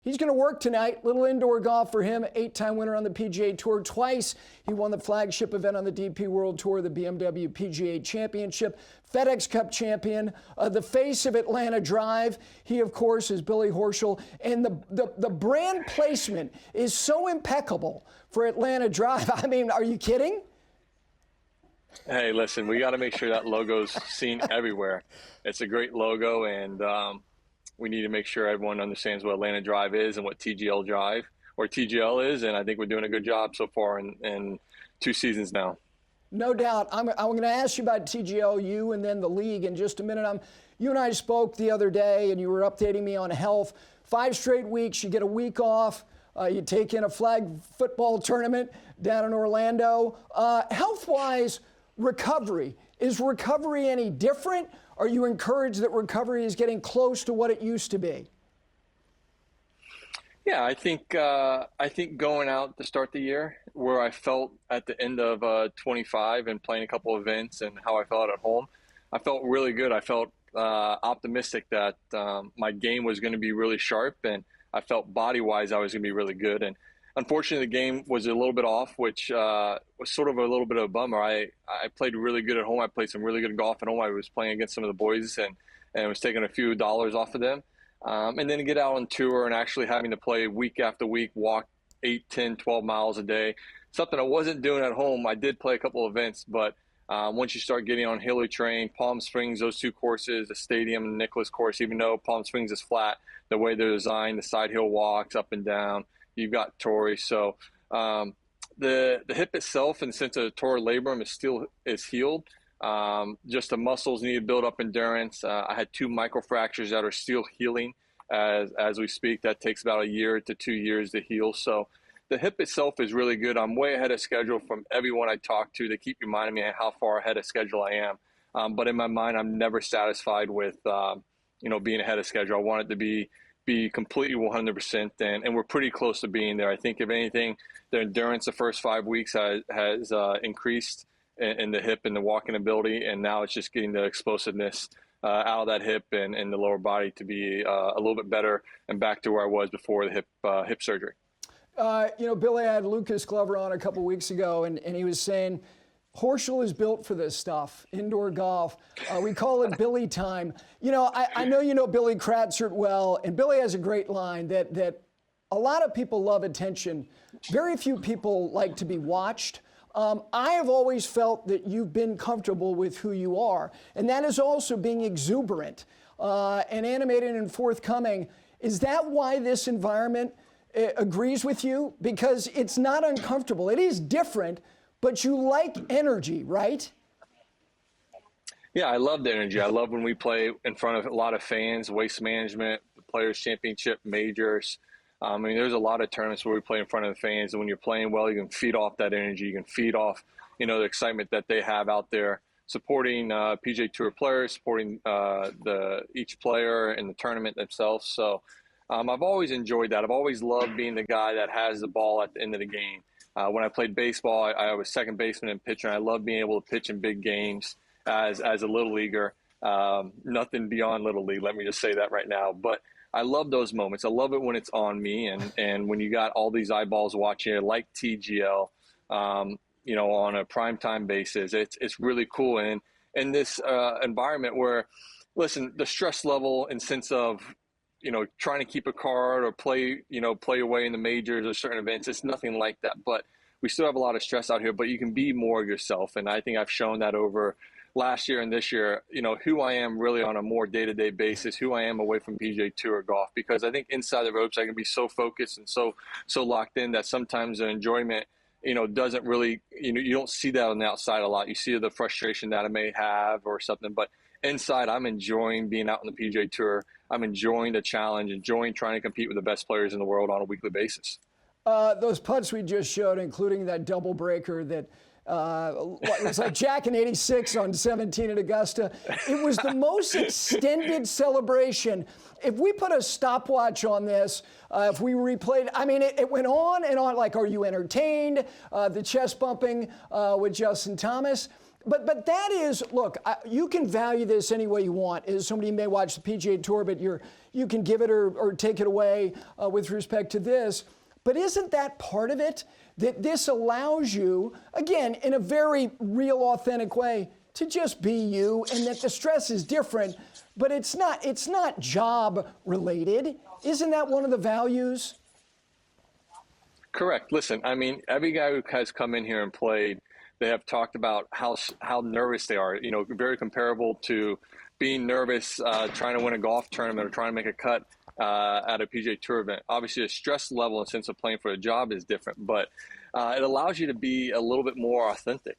He's going to work tonight. Little indoor golf for him. 8-time winner on the PGA Tour twice. He won the flagship event on the DP World Tour, the BMW PGA Championship. FedEx Cup champion, the face of Atlanta Drive. He, of course, is Billy Horschel. And the brand placement is so impeccable for Atlanta Drive. I mean, are you kidding? Hey, listen, we got to make sure that logo's seen everywhere. It's a great logo, and we need to make sure everyone understands what Atlanta Drive is and what TGL is, and I think we're doing a good job so far in 2 seasons now. No doubt. I'm going to ask you about TGL, you, and then the league in just a minute. You and I spoke the other day, and you were updating me on health. 5 straight weeks, you get a week off. You take in a flag football tournament down in Orlando. Health-wise, recovery. Is recovery any different? Are you encouraged that recovery is getting close to what it used to be? Yeah, I think going out to start the year, where I felt at the end of 25 and playing a couple events and how I felt at home, I felt really good. I felt optimistic that my game was going to be really sharp, and I felt body-wise I was going to be really good. And unfortunately, the game was a little bit off, which was sort of a little bit of a bummer. I played really good at home. I played some really good golf at home. I was playing against some of the boys and was taking a few dollars off of them. And then to get out on tour and actually having to play week after week, walk 8, 10, 12 miles a day, something I wasn't doing at home. I did play a couple events, but once you start getting on hilly terrain, Palm Springs, those 2 courses, the Stadium and Nicholas course, even though Palm Springs is flat, the way they're designed, the side hill walks up and down, you've got Torrey. So the hip itself, and since the torn labrum is healed, just the muscles need to build up endurance. I had 2 microfractures that are still healing as we speak. That takes about 1 year to 2 years to heal. So the hip itself is really good. I'm way ahead of schedule from everyone I talk to. They keep reminding me how far ahead of schedule I am. But in my mind, I'm never satisfied with being ahead of schedule. I want it to be completely 100%, and we're pretty close to being there. I think, if anything, the endurance the first 5 weeks has increased in the hip and the walking ability, and now it's just getting the explosiveness out of that hip and the lower body to be a little bit better and back to where I was before the hip surgery. Billy, I had Lucas Glover on a couple weeks ago, and he was saying Horschel is built for this stuff, indoor golf. We call it Billy time. I know you know Billy Kratzert well, and Billy has a great line that a lot of people love attention. Very few people like to be watched. I have always felt that you've been comfortable with who you are, and that is also being exuberant and animated and forthcoming. Is that why this environment agrees with you? Because it's not uncomfortable. It is different, but you like energy, right? Yeah, I love the energy. I love when we play in front of a lot of fans, Waste Management, the Players Championship, majors. There's a lot of tournaments where we play in front of the fans, and when you're playing well, you can feed off that energy. You can feed off, the excitement that they have out there, supporting PGA Tour players, supporting each player in the tournament themselves. So I've always enjoyed that. I've always loved being the guy that has the ball at the end of the game. When I played baseball, I was second baseman and pitcher, and I love being able to pitch in big games as a little leaguer. Nothing beyond little league, let me just say that right now. But I love those moments. I love it when it's on me, and when you got all these eyeballs watching it, like TGL, on a primetime basis. It's really cool. And in this environment where, listen, the stress level and sense of, trying to keep a card or play away in the majors or certain events, it's nothing like that. But we still have a lot of stress out here, but you can be more of yourself. And I think I've shown that over last year and this year, who I am really on a more day-to-day basis, who I am away from PGA Tour golf, because I think inside the ropes I can be so focused and so locked in that sometimes the enjoyment, doesn't really, you don't see that on the outside a lot. You see the frustration that I may have or something, but inside I'm enjoying being out on the PGA Tour. I'm enjoying the challenge, enjoying trying to compete with the best players in the world on a weekly basis. Those putts we just showed, including that double breaker that it was like Jack in 86 on 17 at Augusta. It was the most extended celebration. If we put a stopwatch on this, if we replayed, it went on and on. Like, are you entertained? The chest bumping with Justin Thomas. But that is, look, you can value this any way you want. As somebody may watch the PGA Tour, but you can give it or take it away with respect to this. But isn't that part of it? That this allows you, again, in a very real, authentic way, to just be you, and that the stress is different, but it's not job related. Isn't that one of the values? Correct. Listen, I mean, every guy who has come in here and played, they have talked about how nervous they are. You know, very comparable to being nervous trying to win a golf tournament or trying to make a cut at a PGA Tour event. Obviously, the stress level and sense of playing for a job is different, but it allows you to be a little bit more authentic.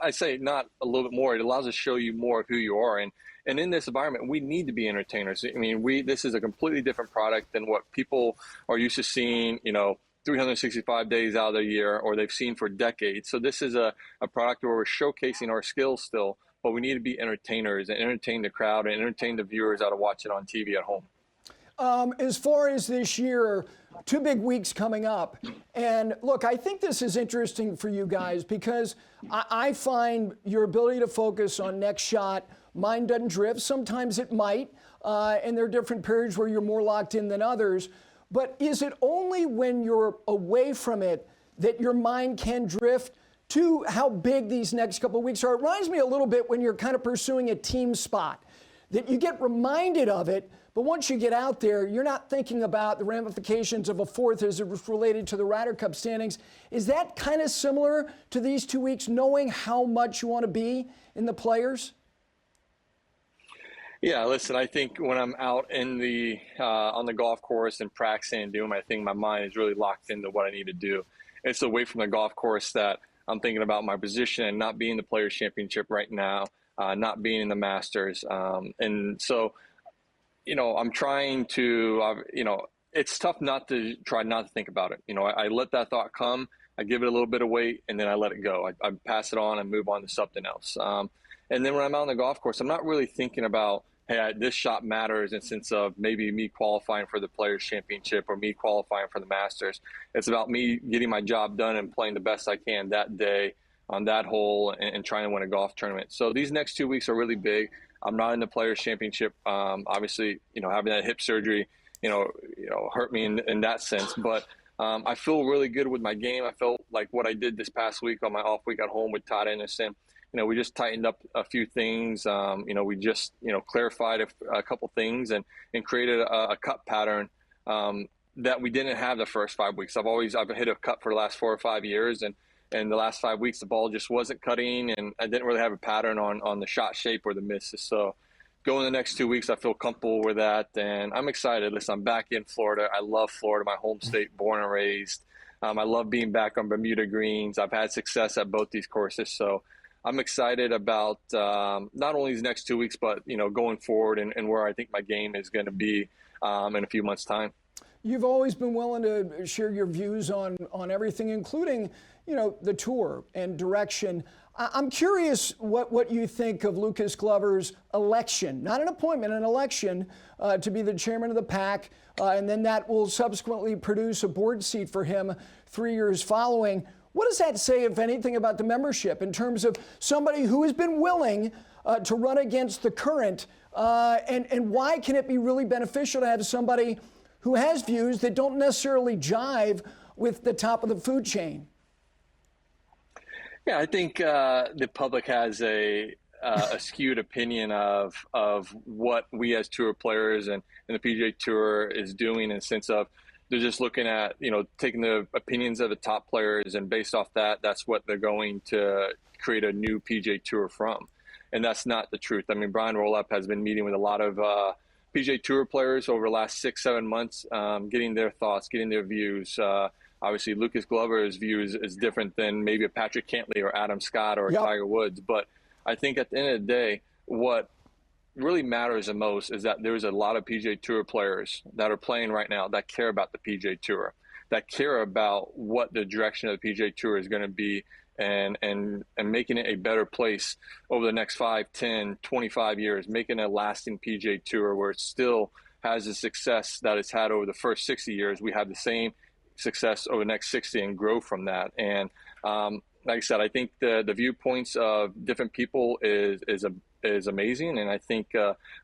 I say not a little bit more. It allows us to show you more of who you are. And in this environment, we need to be entertainers. I mean, this is a completely different product than what people are used to seeing, you know, 365 days out of the year, or they've seen for decades. So this is a product where we're showcasing our skills still, but we need to be entertainers and entertain the crowd and entertain the viewers out to watch it on TV at home. As far as this year, 2 big weeks coming up. And look, I think this is interesting for you guys because I find your ability to focus on next shot, mine doesn't drift. Sometimes it might, and there are different periods where you're more locked in than others. But is it only when you're away from it that your mind can drift to how big these next couple of weeks are? It reminds me a little bit when you're kind of pursuing a team spot, that you get reminded of it, but once you get out there, you're not thinking about the ramifications of a fourth as it was related to the Ryder Cup standings. Is that kind of similar to these 2 weeks, knowing how much you want to be in the Players? Yeah, listen, I think when I'm out in the on the golf course and practicing and doing my thing, my mind is really locked into what I need to do. It's away from the golf course that I'm thinking about my position and not being the Players Championship right now, not being in the Masters. And so, you know, I'm trying to, you know, it's tough not to try not to think about it. You know, I let that thought come, I give it a little bit of weight, and then I let it go. I pass it on and move on to something else. And then when I'm out on the golf course, I'm not really thinking about, hey, this shot matters in the sense of maybe me qualifying for the Players Championship or me qualifying for the Masters. It's about me getting my job done and playing the best I can that day on that hole and trying to win a golf tournament. So these next 2 weeks are really big. I'm not in the Players Championship. Obviously, you know, having that hip surgery, you know, hurt me in that sense. But I feel really good with my game. I felt like what I did this past week on my off week at home with Todd Anderson. You know, we just tightened up a few things. You know, we just, you know, clarified a couple things and created a cut pattern that we didn't have the first 5 weeks. I've hit a cut for the last 4 or 5 years, and the last 5 weeks the ball just wasn't cutting, and I didn't really have a pattern on the shot shape or the misses. So going the next 2 weeks, I feel comfortable with that, and I'm excited. Listen, I'm back in Florida. I love Florida, my home state, born and raised. I love being back on Bermuda greens. I've had success at both these courses, so I'm excited about not only these next 2 weeks, but, you know, going forward and where I think my game is going to be in a few months' time. You've always been willing to share your views on everything, including, you know, the tour and direction. I'm curious what you think of Lucas Glover's election, not an appointment, an election to be the chairman of the PAC, and then that will subsequently produce a board seat for him 3 years following. What does that say, if anything, about the membership in terms of somebody who has been willing to run against the current, and why can it be really beneficial to have somebody who has views that don't necessarily jive with the top of the food chain? Yeah, I think the public has a skewed opinion of what we as tour players and the PGA Tour is doing in the sense of they're just looking at, you know, taking the opinions of the top players, and based off that, that's what they're going to create a new PGA Tour from. And that's not the truth. I mean, Brian Roloff has been meeting with a lot of PGA Tour players over the last 6-7 months, getting their thoughts, getting their views. Obviously, Lucas Glover's view is different than maybe a Patrick Cantlay or Adam Scott or a Tiger Woods. But I think at the end of the day, what really matters the most is that there's a lot of PGA Tour players that are playing right now that care about the PGA Tour, that care about what the direction of the PGA Tour is going to be, and making it a better place over the next 5, 10, 25 years, making a lasting PGA Tour where it still has the success that it's had over the first 60 years. We have the same success over the next 60 and grow from that. And like I said, I think the viewpoints of different people is amazing, and I think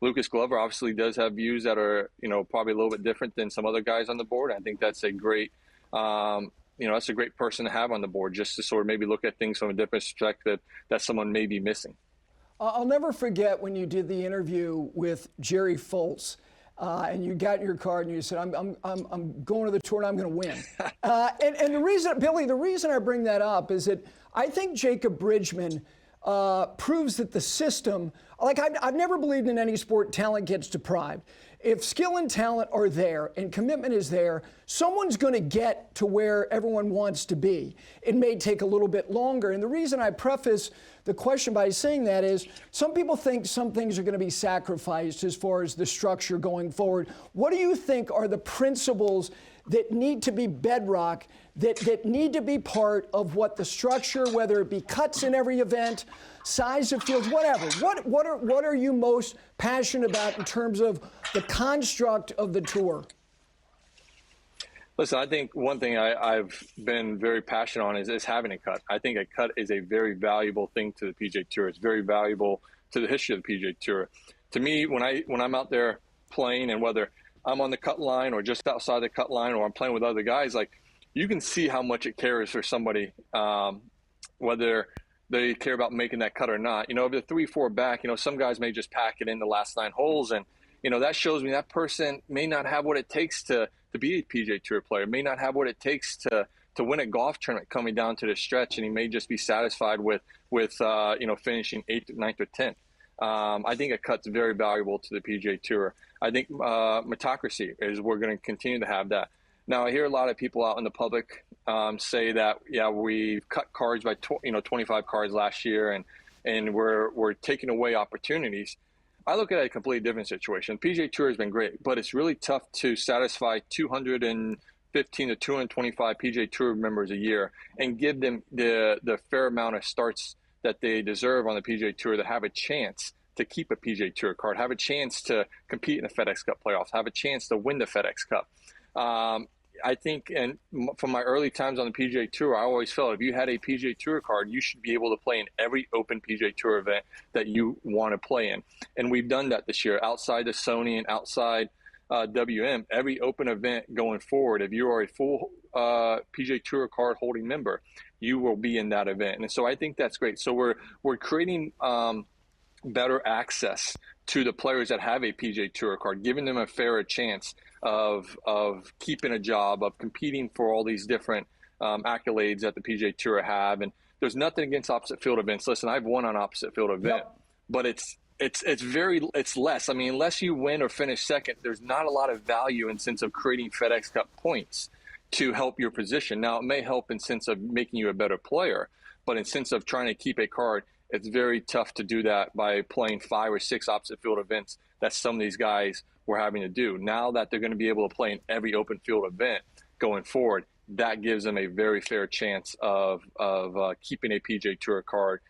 Lucas Glover obviously does have views that are probably a little bit different than some other guys on the board. I think that's a great that's a great person to have on the board, just to sort of maybe look at things from a different perspective that someone may be missing. I'll never forget when you did the interview with Jerry Foltz. And you got in your car and you said, I'm going to the tour and I'm going to win. And the reason, Billy, the reason I bring that up is that I think Jacob Bridgman proves that the system, like I've never believed in any sport talent gets deprived. If skill and talent are there and commitment is there, someone's going to get to where everyone wants to be. It may take a little bit longer. And the reason I preface the question by saying that is some people think some things are going to be sacrificed as far as the structure going forward. What do you think are the principles that need to be bedrock, that need to be part of what the structure, whether it be cuts in every event, size of fields, whatever. What are you most passionate about in terms of the construct of the tour? Listen, I think one thing I've been very passionate on is having a cut. I think a cut is a very valuable thing to the PGA Tour. It's very valuable to the history of the PGA Tour. To me, when I'm out there playing, and whether I'm on the cut line or just outside the cut line, or I'm playing with other guys, like, you can see how much it cares for somebody, whether they care about making that cut or not. If they're 3-4 back, some guys may just pack it in the last 9 holes, and that shows me that person may not have what it takes to be a PGA Tour player, may not have what it takes to win a golf tournament coming down to the stretch, and he may just be satisfied with finishing 8th, 9th, or 10th. I think a cut's very valuable to the PGA Tour. I think meritocracy is, we're going to continue to have that. Now, I hear a lot of people out in the public say that, yeah, we've cut cards by 25 cards last year, and we're taking away opportunities. I look at it a completely different situation. PGA Tour has been great, but it's really tough to satisfy 215 to 225 PGA Tour members a year and give them the fair amount of starts that they deserve on the PGA Tour to have a chance to keep a PGA Tour card, have a chance to compete in the FedEx Cup playoffs, have a chance to win the FedEx Cup. I think, and from my early times on the PGA Tour, I always felt if you had a PGA Tour card, you should be able to play in every open PGA Tour event that you want to play in. And we've done that this year. Outside of Sony and outside WM, every open event going forward, if you are a full PGA Tour card holding member, you will be in that event. And so I think that's great. So we're creating better access to the players that have a PGA Tour card, giving them a fairer chance of keeping a job, of competing for all these different accolades that the PGA Tour have. And there's nothing against opposite field events. Listen, I've won on opposite field event, but it's less. I mean, unless you win or finish second, there's not a lot of value in sense of creating FedEx Cup points to help your position. Now, it may help in sense of making you a better player, but in sense of trying to keep a card, it's very tough to do that by playing 5 or 6 opposite field events that some of these guys were having to do. Now that they're going to be able to play in every open field event going forward, that gives them a very fair chance of keeping a PGA Tour card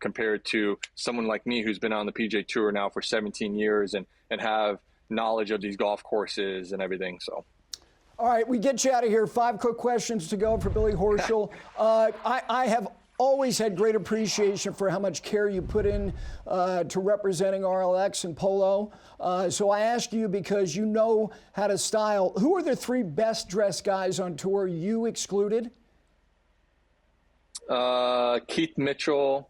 compared to someone like me who's been on the PGA Tour now for 17 years and have knowledge of these golf courses and everything. So. All right, we get you out of here. 5 quick questions to go for Billy Horschel. I have always had great appreciation for how much care you put in to representing RLX and Polo. So I ask you because you know how to style. Who are the 3 best dressed guys on tour, you excluded? Keith Mitchell.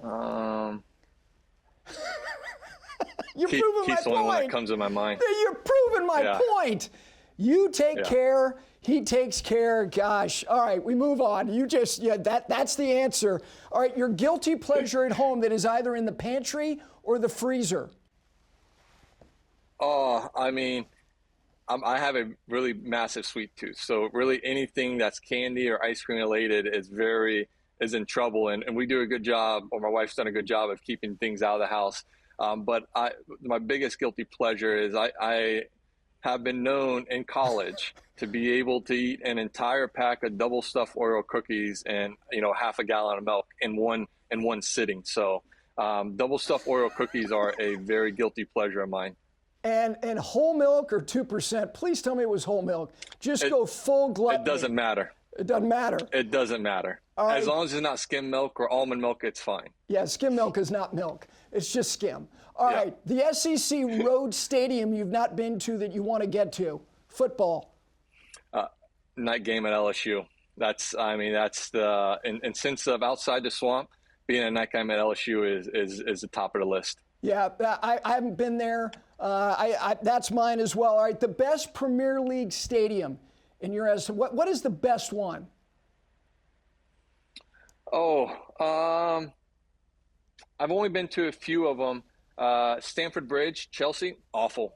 You're proving my Keith's the only point. one that comes to my mind. You're proving my point. You take care, he takes care. Gosh. All right, we move on. You just, that's the answer. All right, your guilty pleasure at home that is either in the pantry or the freezer. Oh, I mean, I have a really massive sweet tooth. So really anything that's candy or ice cream related is in trouble. And we do a good job, or my wife's done a good job of keeping things out of the house. But my biggest guilty pleasure is I have been known in college to be able to eat an entire pack of double stuffed Oreo cookies and half a gallon of milk in one sitting. So double stuffed Oreo cookies are a very guilty pleasure of mine. And whole milk or 2%? Please tell me it was whole milk. Just go full gluttony. It doesn't matter. It doesn't matter. It doesn't matter. All right. As long as it's not skim milk or almond milk, it's fine. Yeah, skim milk is not milk. It's just skim. All Yeah. right, the SEC road stadium you've not been to that you want to get to. Football. Night game at LSU. That's the and since of outside the swamp, being a night game at LSU is the top of the list. Yeah, I haven't been there. That's mine as well. All right, the best Premier League stadium in your estimation. What is the best one? I've only been to a few of them. Stamford Bridge, Chelsea, awful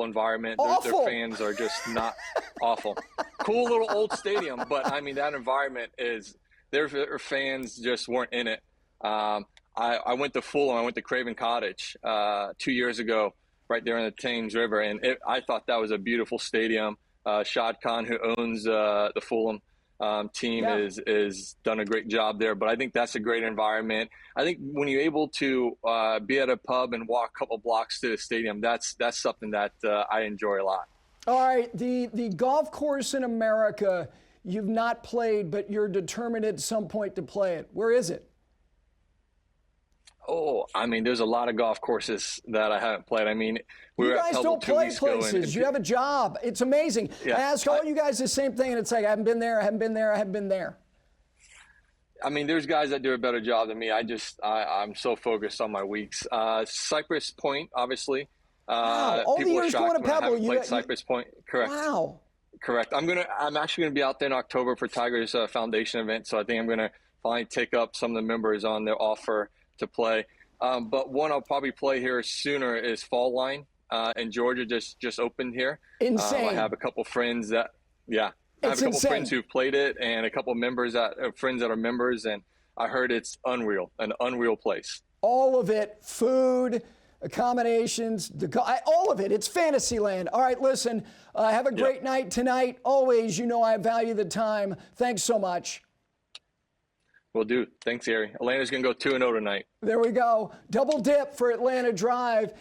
environment. Awful. Their fans are just not awful. Cool little old stadium, but I mean that environment is their fans just weren't in it. I went to Fulham. I went to Craven Cottage 2 years ago, right there in the Thames River, and I thought that was a beautiful stadium. Shad Khan, who owns the Fulham team, is done a great job there. But I think that's a great environment. I think when you're able to be at a pub and walk a couple blocks to the stadium, that's something that I enjoy a lot. All right, the golf course in America you've not played, but you're determined at some point to play it. Where is it? Oh, I mean, there's a lot of golf courses that I haven't played. I mean, we you were guys at Pebble don't 2 play weeks ago, places. You have a job. It's amazing. Yeah, I ask all you guys the same thing, and it's like, I haven't been there, I haven't been there, I haven't been there. I mean, there's guys that do a better job than me. I'm so focused on my weeks. Cypress Point, obviously. Wow, all the people are years shocked going to when I Pebble. haven't played Cypress Point. Correct. Wow. Correct. I'm actually gonna be out there in October for Tiger's foundation event. So I think I'm gonna finally take up some of the members on their offer to play. But one I'll probably play here sooner is Fall Line in Georgia. Just opened here. Insane. I have a couple friends that I have a couple friends who've played it, and a couple friends that are members, and I heard it's unreal, an unreal place. All of it, food, accommodations, all of it. It's fantasy land. All right, listen, have a great night tonight. Always, you know I value the time. Thanks so much. Will do. Thanks, Harry. Atlanta's going to go 2-0 tonight. There we go. Double dip for Atlanta Drive.